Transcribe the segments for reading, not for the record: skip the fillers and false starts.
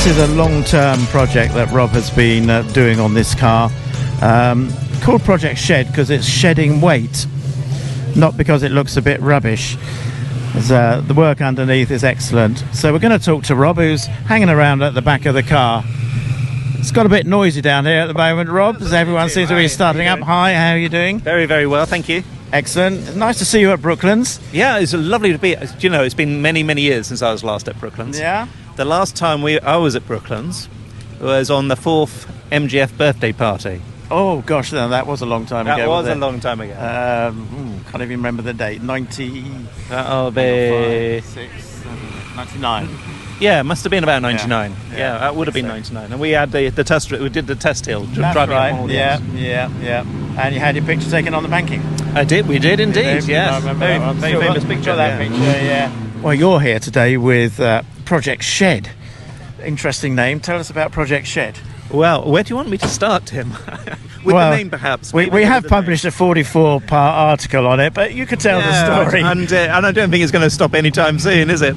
This is a long-term project that Rob has been doing on this car, called Project Shed because it's shedding weight, not because it looks a bit rubbish. The work underneath is excellent. So we're going to talk to Rob, who's hanging around at the back of the car. It's got a bit noisy down here at the moment, Rob, as everyone seems to be starting up. Hi, how are you doing? Very, very well, thank you. Excellent. Nice to see you at Brooklands. Yeah, it's lovely to be. You know, it's been many, many years since I was last at Brooklands. Yeah. The last time I was at Brooklands was on the 4th MGF birthday party. Oh gosh, that was a long time ago. That was a long time ago. Can't even remember the date. 90. That'll be 99. Yeah, it must have been about 99. Yeah, Yeah, that would have been 99. And we had the test. We did the test hill. That's driving right. up all the Yeah, hills. yeah. And you had your picture taken on the banking. We did indeed. I Yes, remember very, that one. very Still famous got picture. that picture. Yeah. Well, you're here today with Project Shed. Interesting name. Tell us about Project Shed. Well, where do you want me to start, Tim? With the name, perhaps. We have published a 44-part article on it, but you could tell the story. And I don't think it's going to stop anytime soon, is it?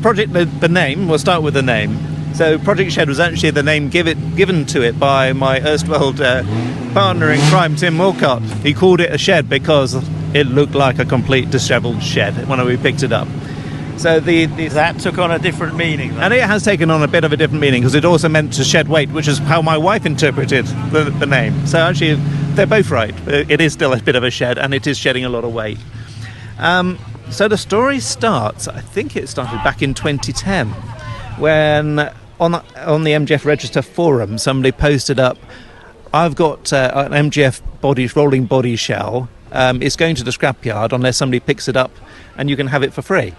Project, the name, we'll start with the name. So Project Shed was actually the name given to it by my erstwhile partner in crime, Tim Walcott. He called it a shed because it looked like a complete dishevelled shed when we picked it up. So that took on a different meaning. And it has taken on a bit of a different meaning because it also meant to shed weight, which is how my wife interpreted the name. So actually, they're both right. It is still a bit of a shed, and it is shedding a lot of weight. So the story starts, I think it started back in 2010, when on the MGF Register forum, somebody posted up, I've got an MGF rolling body shell. It's going to the scrapyard unless somebody picks it up, and you can have it for free.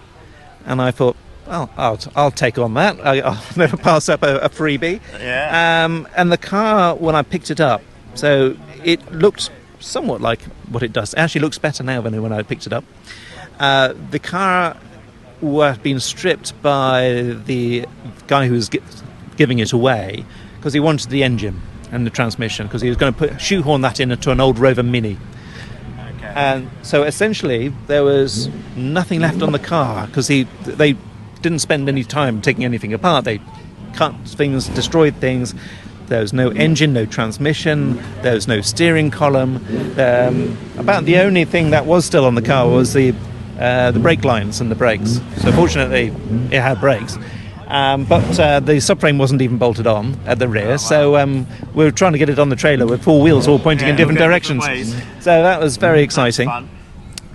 And I thought, well, I'll take on that. I'll never pass up a freebie. Yeah. And the car, when I picked it up, so it looked somewhat like what it does. It actually looks better now than when I picked it up. The car was being stripped by the guy who was giving it away because he wanted the engine and the transmission because he was going to shoehorn that into an old Rover Mini. And so essentially there was nothing left on the car because they didn't spend any time taking anything apart. They cut things, destroyed things. There was no engine, no transmission, there was no steering column. About the only thing that was still on the car was the brake lines and the brakes. So fortunately it had brakes. But the subframe wasn't even bolted on at the rear, so we were trying to get it on the trailer with four wheels all pointing in different directions. So that was very exciting.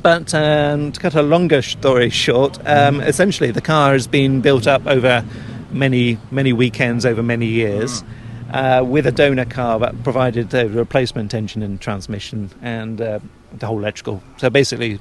But to cut a longer story short, essentially the car has been built up over many, many weekends, over many years, with a donor car that provided a replacement engine and transmission and the whole electrical. So basically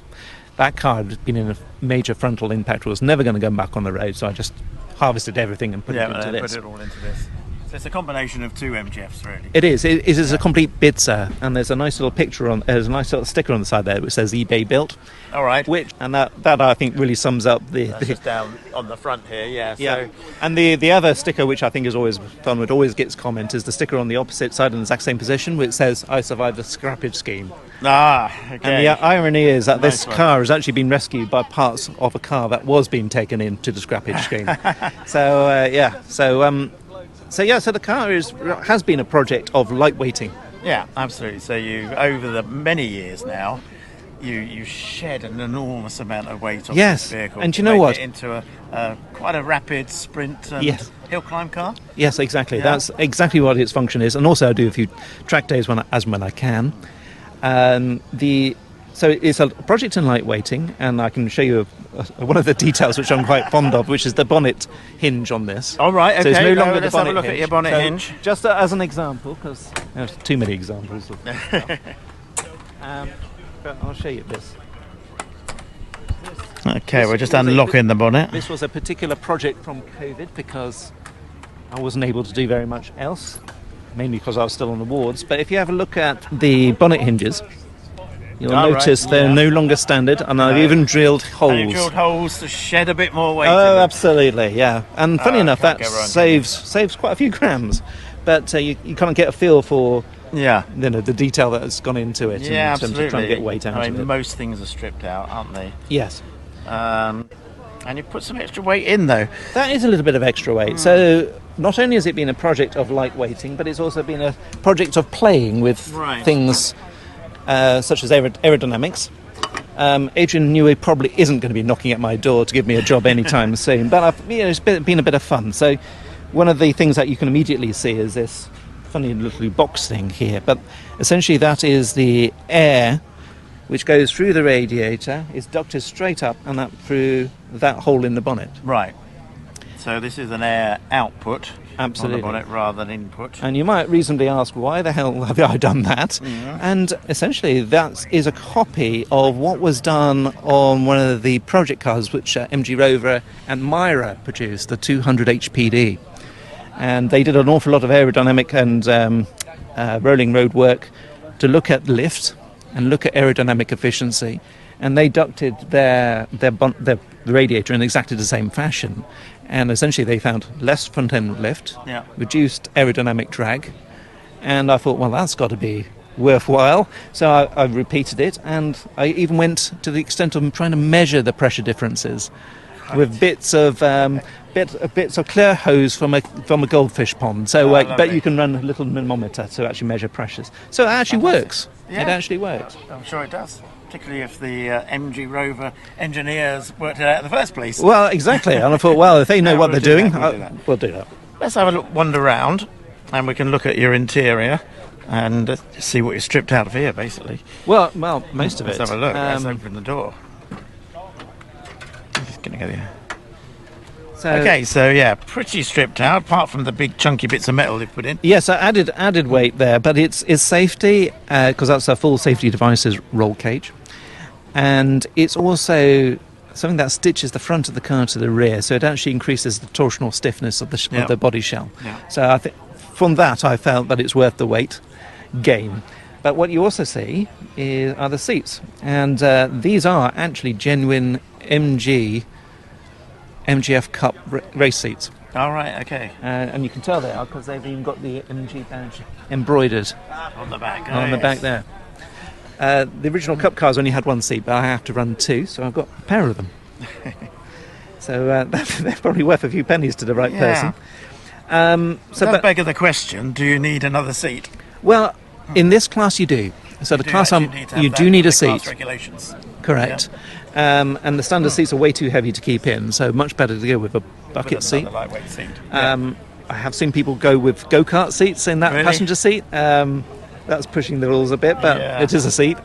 that car had been in a major frontal impact, was never going to go back on the road, so I just harvested everything and put it into this. Put it all into this. So it's a combination of two MGFs, really. It is. It is a complete Bitzer, and there's a nice little there's a nice little sticker on the side there which says eBay built. All right. And that I think really sums up That's just down on the front here, yeah. Yeah. And the other sticker which I think is always fun, which always gets comment, is the sticker on the opposite side in the exact same position, which says "I survived the scrappage scheme." Okay. And the irony is that this car has actually been rescued by parts of a car that was being taken into the scrappage scheme. So the car has been a project of lightweighting. Yeah, absolutely. So you, over the many years now, you shed an enormous amount of weight off this vehicle. And do you know what? It into quite a rapid sprint and hill climb car. Yes, exactly. Yeah. That's exactly what its function is. And also I do a few track days when I can. So it's a project in lightweighting, and I can show you one of the details which I'm quite fond of, which is the bonnet hinge on this. All right, okay. So it's no longer let's the bonnet have a look hinge. at your bonnet hinge. Just as an example, because there's too many examples. But I'll show you this. Okay, we're just unlocking the bonnet. This was a particular project from COVID because I wasn't able to do very much else, mainly because I was still on the wards. But if you have a look at the bonnet hinges, you'll notice they're no longer standard, and I've even drilled holes. And you've drilled holes to shed a bit more weight. Oh, absolutely, yeah. And funny enough, that saves quite a few grams. But you can't get a feel for the detail that has gone into it in terms of trying to get weight out of it. Most things are stripped out, aren't they? Yes. And you put some extra weight in, though. That is a little bit of extra weight. So not only has it been a project of lightweighting, but it's also been a project of playing with things such as aerodynamics. Adrian Newey probably isn't going to be knocking at my door to give me a job anytime soon, but it's been a bit of fun. So one of the things that you can immediately see is this funny little box thing here, but essentially that is the air which goes through the radiator, is ducted straight up and up through that hole in the bonnet. Right. So this is an air output Absolutely. on the bonnet rather than input. And you might reasonably ask, why the hell have I done that? And essentially that is a copy of what was done on one of the project cars which MG Rover and Myra produced, the 200 HPD. And they did an awful lot of aerodynamic and rolling road work to look at lift and look at aerodynamic efficiency, and they ducted their radiator in exactly the same fashion, and essentially they found less front-end lift, reduced aerodynamic drag, and I thought, well, that's got to be worthwhile. So I repeated it, and I even went to the extent of trying to measure the pressure differences with bits of clear hose from a goldfish pond. So but you can run a little manometer to actually measure pressures. So it actually works. Yeah. It actually works. I'm sure it does, particularly if the MG Rover engineers worked it out in the first place. Well, exactly. And I thought, well, if they know what they're doing, we'll do that. Let's have a wander around, and we can look at your interior and see what you stripped out of here, basically. Well, most of it. Let's have a look. Let's open the door. Just going to go there. Okay, so yeah, pretty stripped out, apart from the big chunky bits of metal they put in. Yes, I added weight there, but it's safety, because that's a full safety devices roll cage, and it's also something that stitches the front of the car to the rear, so it actually increases the torsional stiffness of the body shell. Yeah. So I think from that I felt that it's worth the weight gain. But what you also see are the seats, and these are actually genuine MGF Cup race seats. All right, okay. And you can tell they are because they've even got the MG badge embroidered on the back. The back there. The original Cup cars only had one seat, but I have to run two, so I've got a pair of them. So they're probably worth a few pennies to the right person. So that begs the question: do you need another seat? Well, in this class you do. So the class you do need a seat. Regulations. Correct. Yeah. And the standard seats are way too heavy to keep in, so much better to go with a bucket seat. Lightweight seat. I have seen people go with go-kart seats in that passenger seat. That's pushing the rules a bit, but it is a seat.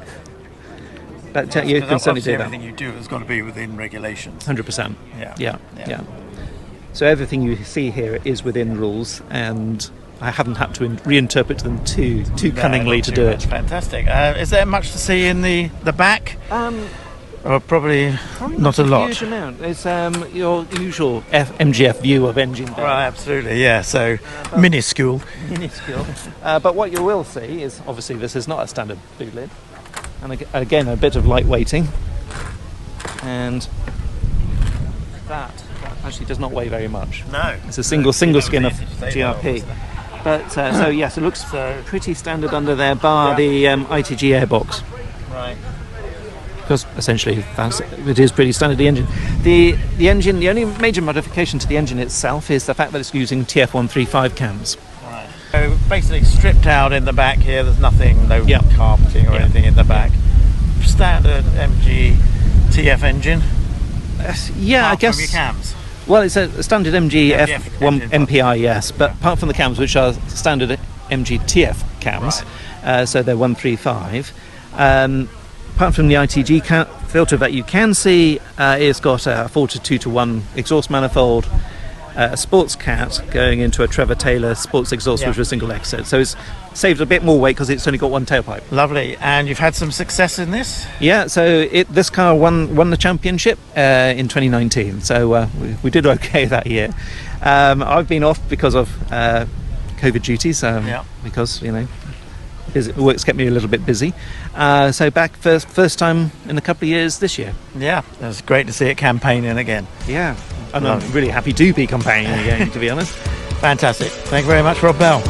But you can certainly do that. Everything you do has got to be within regulations. 100%. Yeah. So everything you see here is within rules, and I haven't had to reinterpret them too cunningly to do it. Fantastic. Is there much to see in the back? Probably not a lot. Huge amount. It's your usual MGF view of engine bay. Right, absolutely, yeah. So minuscule. But what you will see is, obviously, this is not a standard boot lid, and again a bit of lightweighting, and that actually does not weigh very much. No, it's a single skin of GRP. But so yes, it looks pretty standard under there, bar the ITG airbox. Right. Because essentially it is pretty standard. The engine, the only major modification to the engine itself is the fact that it's using TF135 cams. Right. So basically stripped out in the back here. There's nothing, no carpeting or anything in the back. Standard MG TF engine. I guess. From your cams. Well, it's a standard MG F1 MPI, yes, but apart from the cams, which are standard MG TF cams, so they're 135. Apart from the ITG filter that you can see, it's got a 4:2:1 exhaust manifold, a sports cat going into a Trevor Taylor sports exhaust with a single exit. So it's saved a bit more weight because it's only got one tailpipe. Lovely. And you've had some success in this? Yeah, so this car won the championship in 2019. So we did okay that year. I've been off because of COVID duties, because, work's kept me a little bit busy. So back first time in a couple of years this year. Yeah, it was great to see it campaigning again. Yeah, and I'm really happy to be campaigning again, to be honest. Fantastic. Thank you very much, Rob Bell.